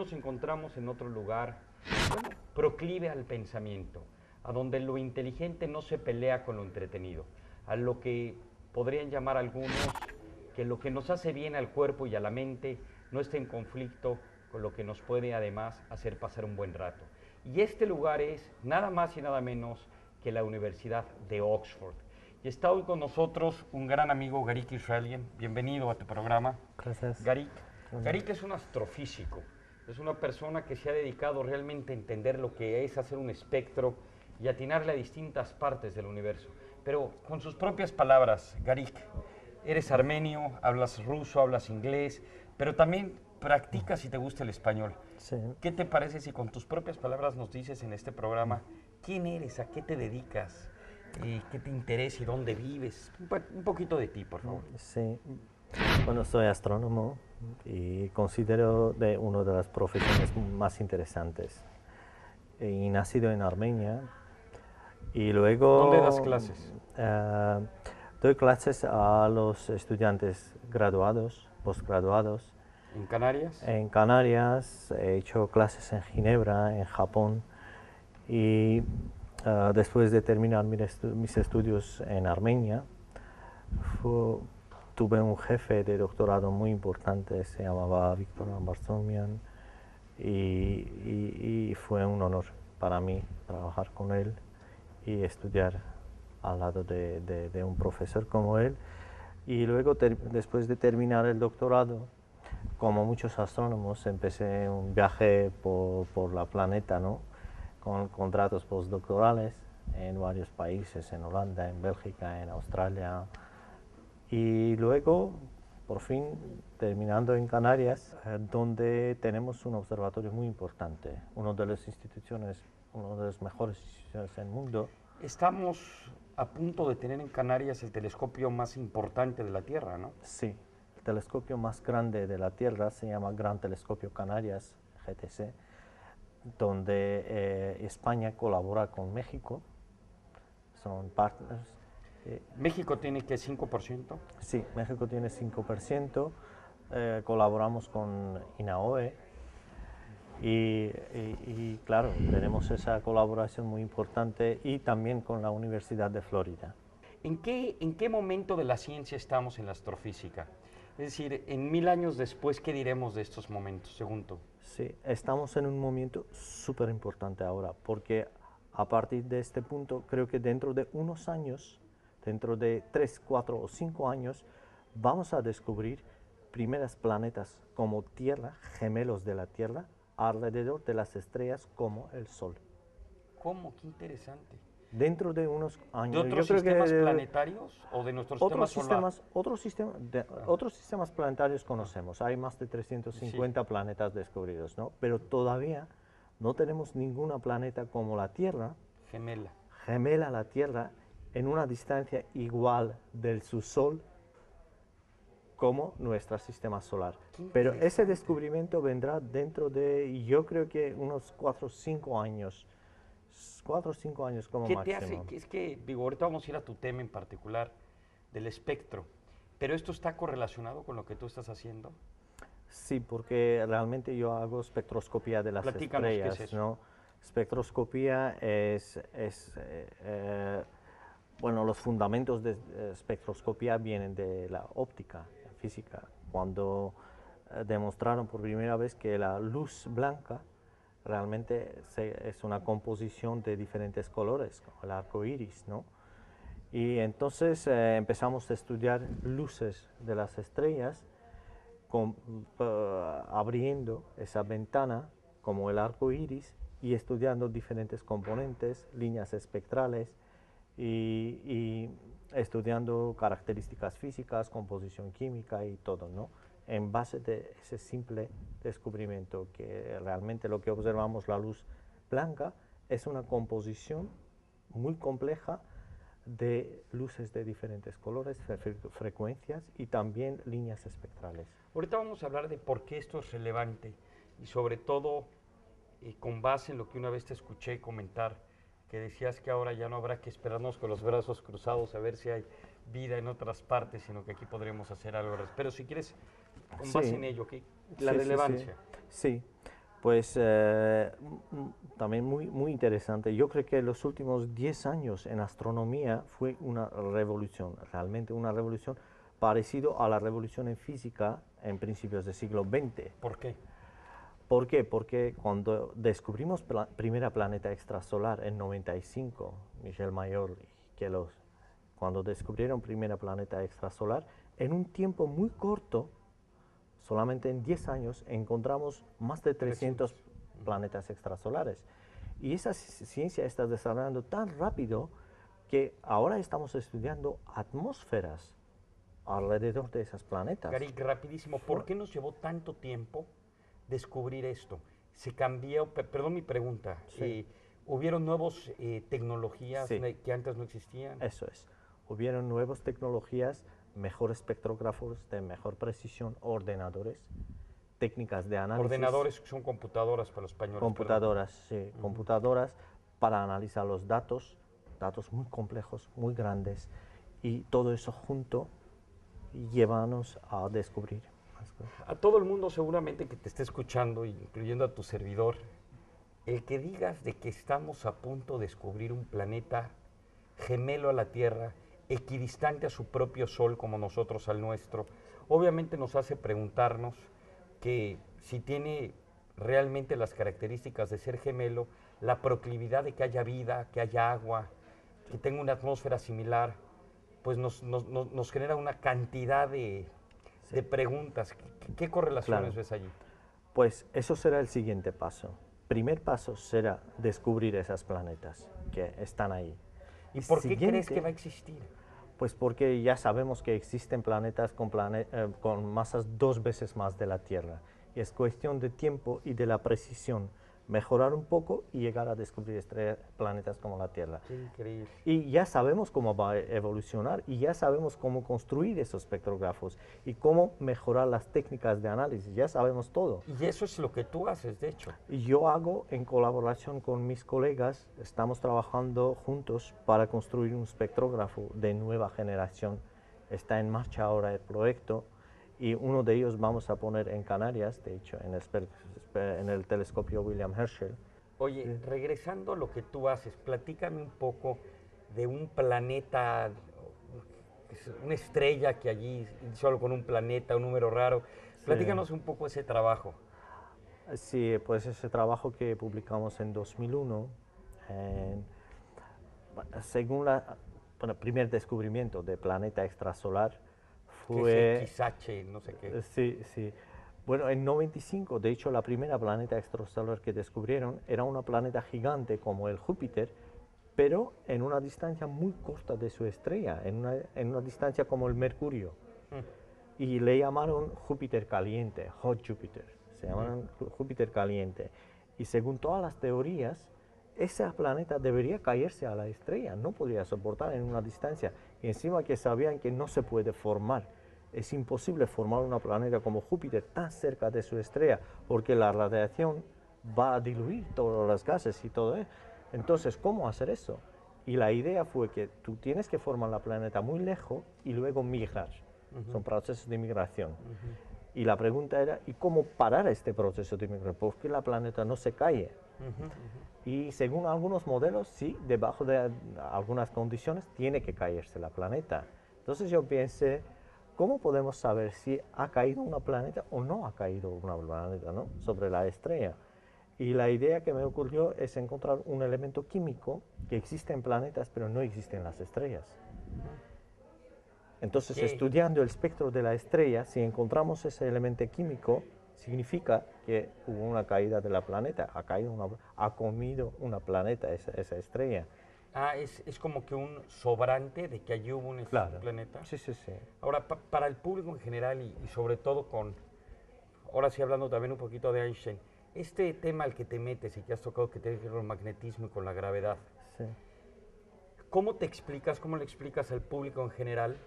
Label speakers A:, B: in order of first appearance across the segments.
A: nos encontramos en otro lugar, bueno, proclive al pensamiento, a donde lo inteligente no se pelea con lo entretenido, a lo que podrían llamar algunos que lo que nos hace bien al cuerpo y a la mente no está en conflicto con lo que nos puede además hacer pasar un buen rato. Y este lugar es nada más y nada menos que la Universidad de Oxford. Y está hoy con nosotros un gran amigo, Garik Israelian. Bienvenido a tu programa.
B: Gracias.
A: Garik es un astrofísico, es una persona que se ha dedicado realmente a entender lo que es hacer un espectro y atinarle a distintas partes del universo. Pero con sus propias palabras, Garik, eres armenio, hablas ruso, hablas inglés, pero también practicas y te gusta el español.
B: Sí.
A: ¿Qué te parece si con tus propias palabras nos dices en este programa quién eres, a qué te dedicas, qué te interesa y dónde vives? Un poquito de ti, por favor.
B: Sí. Bueno, soy astrónomo y considero de una de las profesiones más interesantes. Y nacido en Armenia y luego...
A: ¿Dónde das clases?
B: Doy clases a los estudiantes graduados, postgraduados.
A: ¿En Canarias?
B: En Canarias, he hecho clases en Ginebra, en Japón, y después de terminar mis estudios en Armenia, tuve un jefe de doctorado muy importante, se llamaba Víctor Ambarzomian, y fue un honor para mí trabajar con él y estudiar al lado de un profesor como él. Y luego, después de terminar el doctorado, como muchos astrónomos, empecé un viaje por la planeta, ¿no? Con contratos postdoctorales en varios países, en Holanda, en Bélgica, en Australia. Y luego, por fin, terminando en Canarias, donde tenemos un observatorio muy importante, una de las mejores instituciones del mundo.
A: Estamos a punto de tener en Canarias el telescopio más importante de la Tierra, ¿no?
B: Sí, el telescopio más grande de la Tierra se llama Gran Telescopio Canarias, GTC, donde España colabora con México, son partners.
A: ¿México tiene que 5%?
B: Sí, México tiene 5%, colaboramos con INAOE y claro, tenemos esa colaboración muy importante y también con la Universidad de Florida.
A: ¿En qué momento de la ciencia estamos en la astrofísica? Es decir, en 1000 años después, ¿qué diremos de estos momentos, según tú?
B: Sí, estamos en un momento súper importante ahora, porque a partir de este punto, creo que dentro de unos años, dentro de 3, 4 o 5 años, vamos a descubrir primeros planetas como Tierra, gemelos de la Tierra, alrededor de las estrellas como el Sol.
A: ¿Cómo? Qué interesante.
B: Dentro de unos años.
A: ¿De otros sistemas planetarios o de nuestro sistema solar?
B: Otros sistemas planetarios conocemos. Hay más de 350 planetas descubridos, ¿no? Pero todavía no tenemos ningún planeta como la Tierra, gemela a la Tierra, en una distancia igual del su Sol como nuestro sistema solar. Pero ese descubrimiento vendrá dentro de, yo creo que unos 4 o 5 años. 4 o 5 años como máximo.
A: ¿Qué te hace? Es que, digo, ahorita vamos a ir a tu tema en particular, del espectro, pero ¿esto está correlacionado con lo que tú estás haciendo?
B: Sí, porque realmente yo hago espectroscopía de las estrellas,
A: ¿qué es eso?
B: ¿no? Espectroscopía bueno, los fundamentos de espectroscopía vienen de la óptica, física, cuando demostraron por primera vez que la luz blanca realmente es una composición de diferentes colores, como el arco iris, ¿no? Y entonces empezamos a estudiar luces de las estrellas, abriendo esa ventana como el arco iris y estudiando diferentes componentes, líneas espectrales y estudiando características físicas, composición química y todo, ¿no? En base de ese simple descubrimiento que realmente lo que observamos, la luz blanca, es una composición muy compleja de luces de diferentes colores, frecuencias y también líneas espectrales.
A: Ahorita vamos a hablar de por qué esto es relevante y sobre todo con base en lo que una vez te escuché comentar, que decías que ahora ya no habrá que esperarnos con los brazos cruzados a ver si hay vida en otras partes, sino que aquí podremos hacer algo. Pero si quieres, con base en ello, ¿qué? La relevancia.
B: Sí, Pues también muy interesante. Yo creo que los últimos 10 años en astronomía fue una revolución, realmente una revolución parecido a la revolución en física en principios del siglo XX.
A: ¿Por qué?
B: ¿Por qué? Porque cuando descubrimos primera planeta extrasolar en 95, Michel Mayor y Queloz, cuando descubrieron primera planeta extrasolar, en un tiempo muy corto, solamente en 10 años, encontramos más de 300 planetas extrasolares. Y esa ciencia está desarrollando tan rápido que ahora estamos estudiando atmósferas alrededor de esos planetas.
A: Garik, rapidísimo, ¿por qué nos llevó tanto tiempo descubrir esto? Se cambió, perdón mi pregunta,
B: Sí.
A: ¿hubieron nuevas tecnologías
B: Sí.
A: que antes no existían?
B: Eso es. Hubieron nuevas tecnologías, mejores espectrógrafos de mejor precisión, ordenadores, técnicas de análisis.
A: Ordenadores son computadoras para los españoles.
B: Computadoras, sí, computadoras para analizar los datos, datos muy complejos, muy grandes, y todo eso junto llévanos a descubrir más cosas.
A: A todo el mundo seguramente que te esté escuchando, incluyendo a tu servidor, el que digas de que estamos a punto de descubrir un planeta gemelo a la Tierra, equidistante a su propio Sol como nosotros al nuestro, obviamente nos hace preguntarnos que si tiene realmente las características de ser gemelo, la proclividad de que haya vida, que haya agua, que tenga una atmósfera similar, pues nos genera una cantidad de preguntas. ¿Qué correlaciones
B: Claro.
A: ves allí?
B: Pues eso será el siguiente paso. Primer paso será descubrir esos planetas que están ahí.
A: ¿Y por qué crees que va a existir?
B: Pues porque ya sabemos que existen planetas con masas 2 veces más de la Tierra. Y es cuestión de tiempo y de la precisión mejorar un poco y llegar a descubrir planetas como la Tierra.
A: Qué increíble.
B: Y ya sabemos cómo va a evolucionar y ya sabemos cómo construir esos espectrógrafos y cómo mejorar las técnicas de análisis. Ya sabemos todo.
A: Y eso es lo que tú haces, de hecho.
B: Y yo hago en colaboración con mis colegas, estamos trabajando juntos para construir un espectrógrafo de nueva generación. Está en marcha ahora el proyecto y uno de ellos vamos a poner en Canarias, de hecho en el telescopio William Herschel.
A: Oye, regresando a lo que tú haces, platícame un poco de un planeta, una estrella que allí, solo con un planeta, un número raro. Platícanos un poco ese trabajo.
B: Sí, pues ese trabajo que publicamos en 2001, según el primer descubrimiento de planeta extrasolar, fue...
A: Que es XH, no sé qué.
B: Sí, sí. Bueno, en 95, de hecho, la primera planeta extrasolar que descubrieron era una planeta gigante como el Júpiter, pero en una distancia muy corta de su estrella, en una distancia como el Mercurio. Y le llamaron Júpiter caliente, Hot Jupiter, se llamaron Júpiter caliente. Y según todas las teorías, ese planeta debería caerse a la estrella, no podría soportar en una distancia. Y encima que sabían que no se puede formar. Es imposible formar un planeta como Júpiter tan cerca de su estrella, porque la radiación va a diluir todos los gases y todo eso. Entonces, ¿cómo hacer eso? Y la idea fue que tú tienes que formar la planeta muy lejos y luego migrar. Son procesos de migración. Y la pregunta era, ¿y cómo parar este proceso de migración? ¿Por qué la planeta no se cae? Y según algunos modelos, sí, debajo de algunas condiciones tiene que caerse la planeta. Entonces yo pensé, ¿cómo podemos saber si ha caído una planeta o no ha caído una planeta, ¿no?, sobre la estrella? Y la idea que me ocurrió es encontrar un elemento químico que existe en planetas pero no existe en las estrellas. Entonces, estudiando el espectro de la estrella, si encontramos ese elemento químico, significa que hubo una caída de la planeta, ha comido una planeta esa estrella.
A: Ah, es como que un sobrante de que allí hubo un planeta.
B: Sí, sí, sí.
A: Ahora, para el público en general y sobre todo ahora sí hablando también un poquito de Einstein, este tema al que te metes y que has tocado que tiene que ver con el magnetismo y con la gravedad,
B: Sí.
A: ¿cómo le explicas al público en general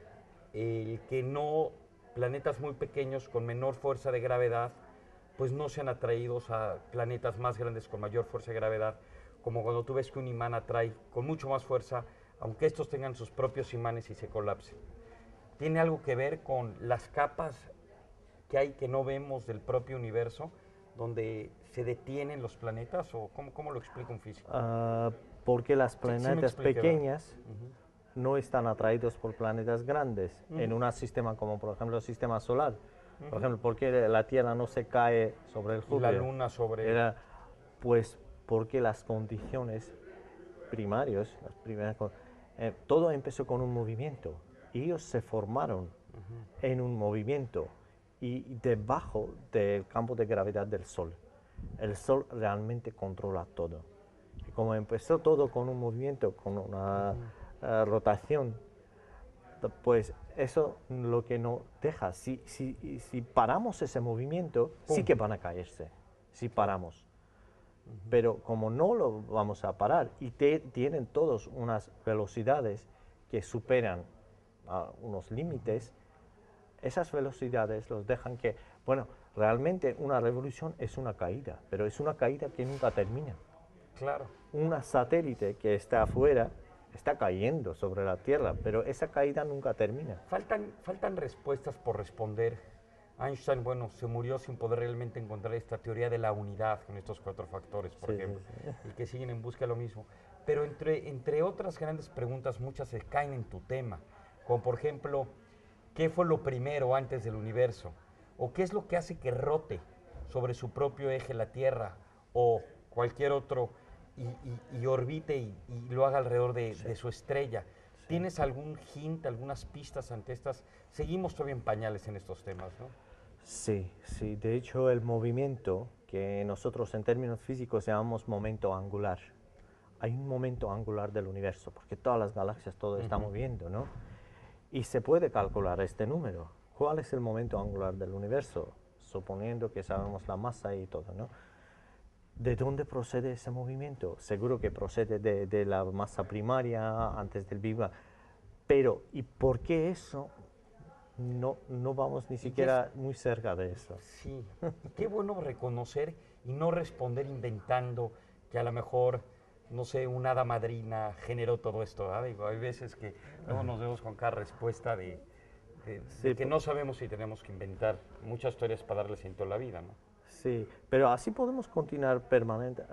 A: el que no, planetas muy pequeños con menor fuerza de gravedad, pues no sean atraídos a planetas más grandes con mayor fuerza de gravedad, como cuando tú ves que un imán atrae con mucho más fuerza, aunque estos tengan sus propios imanes y se colapsen? ¿Tiene algo que ver con las capas que hay que no vemos del propio universo, donde se detienen los planetas, o cómo lo explica un físico?
B: Porque las
A: Sí, sí me
B: planetas
A: expliqué, ¿verdad?
B: pequeñas no están atraídos por planetas grandes en un sistema como por ejemplo el sistema solar. Por ejemplo, ¿por qué la Tierra no se cae sobre el
A: Y la
B: Júpiter?
A: luna sobre...
B: Era, pues porque las condiciones primarias, todo empezó con un movimiento. Ellos se formaron en un movimiento y debajo del campo de gravedad del Sol. El Sol realmente controla todo. Y como empezó todo con un movimiento, con una rotación, pues eso lo que nos deja, si paramos ese movimiento, sí
A: ¡Pum!
B: que van a caerse, si paramos. Pero como no lo vamos a parar y tienen todos unas velocidades que superan unos límites, esas velocidades los dejan que, bueno, realmente una revolución es una caída, pero es una caída que nunca termina.
A: Claro.
B: Un satélite que está afuera está cayendo sobre la Tierra, pero esa caída nunca termina.
A: Faltan respuestas por responder. Einstein, bueno, se murió sin poder realmente encontrar esta teoría de la unidad con estos 4 factores, por ejemplo, y que siguen en busca de lo mismo. Pero entre otras grandes preguntas, muchas se caen en tu tema, como por ejemplo, ¿qué fue lo primero antes del universo? ¿O qué es lo que hace que rote sobre su propio eje la Tierra o cualquier otro y orbite y lo haga alrededor de su estrella? ¿Tienes algún hint, algunas pistas ante estas? Seguimos todavía en pañales en estos temas, ¿no?
B: Sí, sí, de hecho el movimiento que nosotros en términos físicos llamamos momento angular. Hay un momento angular del universo, porque todas las galaxias todo está moviendo, ¿no? Y se puede calcular este número. ¿Cuál es el momento angular del universo? Suponiendo que sabemos la masa y todo, ¿no? ¿De dónde procede ese movimiento? Seguro que procede de la masa primaria antes del Big Bang. Pero, ¿y por qué eso? No vamos ni siquiera muy cerca de eso.
A: Sí, y qué bueno reconocer y no responder inventando que a lo mejor, no sé, una hada madrina generó todo esto, ¿verdad? Digo, hay veces que luego nos vemos con cada respuesta de que no sabemos si tenemos que inventar muchas historias para darle sentido a la vida, ¿no?
B: Sí, pero así podemos continuar permanente,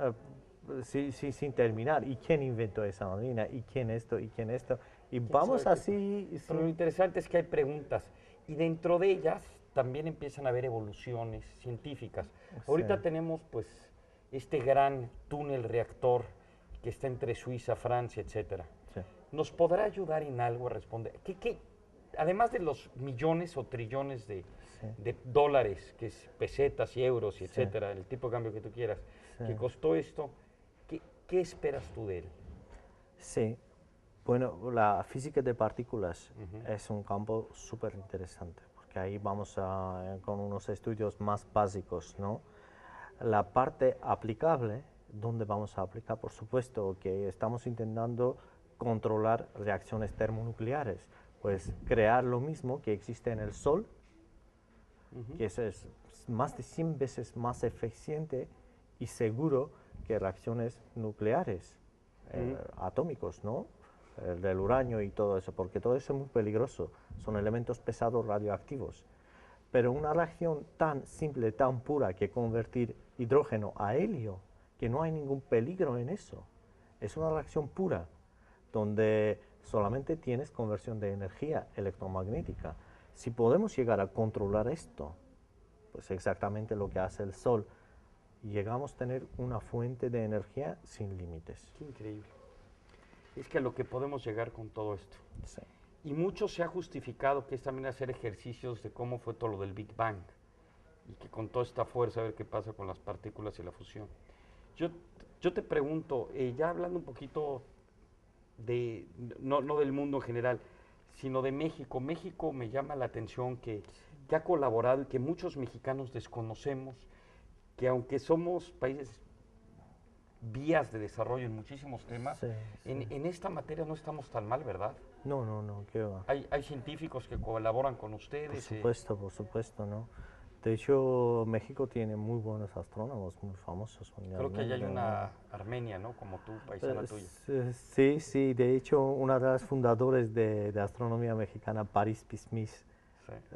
B: sin terminar. ¿Y quién inventó esa madrina? ¿Y quién esto? ¿Y quién esto? Y
A: ¿Quién
B: vamos
A: sabe qué
B: así.
A: Pero lo interesante es que hay preguntas y dentro de ellas también empiezan a haber evoluciones científicas. Ahorita tenemos pues este gran túnel reactor que está entre Suiza, Francia, etcétera.
B: Sí.
A: ¿Nos podrá ayudar en algo a responder? Además de los millones o trillones de dólares, que es pesetas y euros y etcétera, el tipo de cambio que tú quieras, que costó esto, ¿qué esperas tú de él?
B: Sí, bueno, la física de partículas es un campo súper interesante, porque ahí vamos con unos estudios más básicos, ¿no? La parte aplicable, donde vamos a aplicar, por supuesto, que estamos intentando controlar reacciones termonucleares, pues crear lo mismo que existe en el Sol, que es más de 100 veces más eficiente y seguro que reacciones nucleares, atómicos, ¿no? Del uranio y todo eso, porque todo eso es muy peligroso, son elementos pesados radioactivos. Pero una reacción tan simple, tan pura, que convertir hidrógeno a helio, que no hay ningún peligro en eso, es una reacción pura, donde solamente tienes conversión de energía electromagnética. Si podemos llegar a controlar esto, pues exactamente lo que hace el Sol, llegamos a tener una fuente de energía sin límites.
A: Qué increíble. Es que a lo que podemos llegar con todo esto.
B: Sí.
A: Y mucho se ha justificado que es también hacer ejercicios de cómo fue todo lo del Big Bang y que con toda esta fuerza a ver qué pasa con las partículas y la fusión. Yo te pregunto, ya hablando un poquito de, no del mundo en general, sino de México. México me llama la atención que ha colaborado y que muchos mexicanos desconocemos, que aunque somos países vías de desarrollo en muchísimos temas, en esta materia no estamos tan mal, ¿verdad?
B: No, ¿qué va?
A: Hay científicos que colaboran con ustedes.
B: Por supuesto, ¿no? De hecho, México tiene muy buenos astrónomos, muy famosos
A: Creo que allá hay
B: mundialmente,
A: una Armenia, ¿no? Como tú, paisana tuya.
B: Sí, de hecho, una de las fundadoras de astronomía mexicana, Paris Pismis,
A: Sí.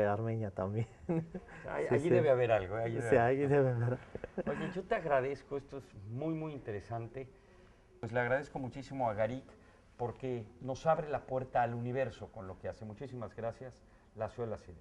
B: Armenia también. Sí,
A: Allí
B: sí.
A: debe haber algo. Allí debe
B: Sí,
A: haber.
B: ahí debe haber.
A: Oye, yo te agradezco, esto es muy, muy interesante. Pues le agradezco muchísimo a Garit porque nos abre la puerta al universo con lo que hace. Muchísimas gracias. La suela Silva.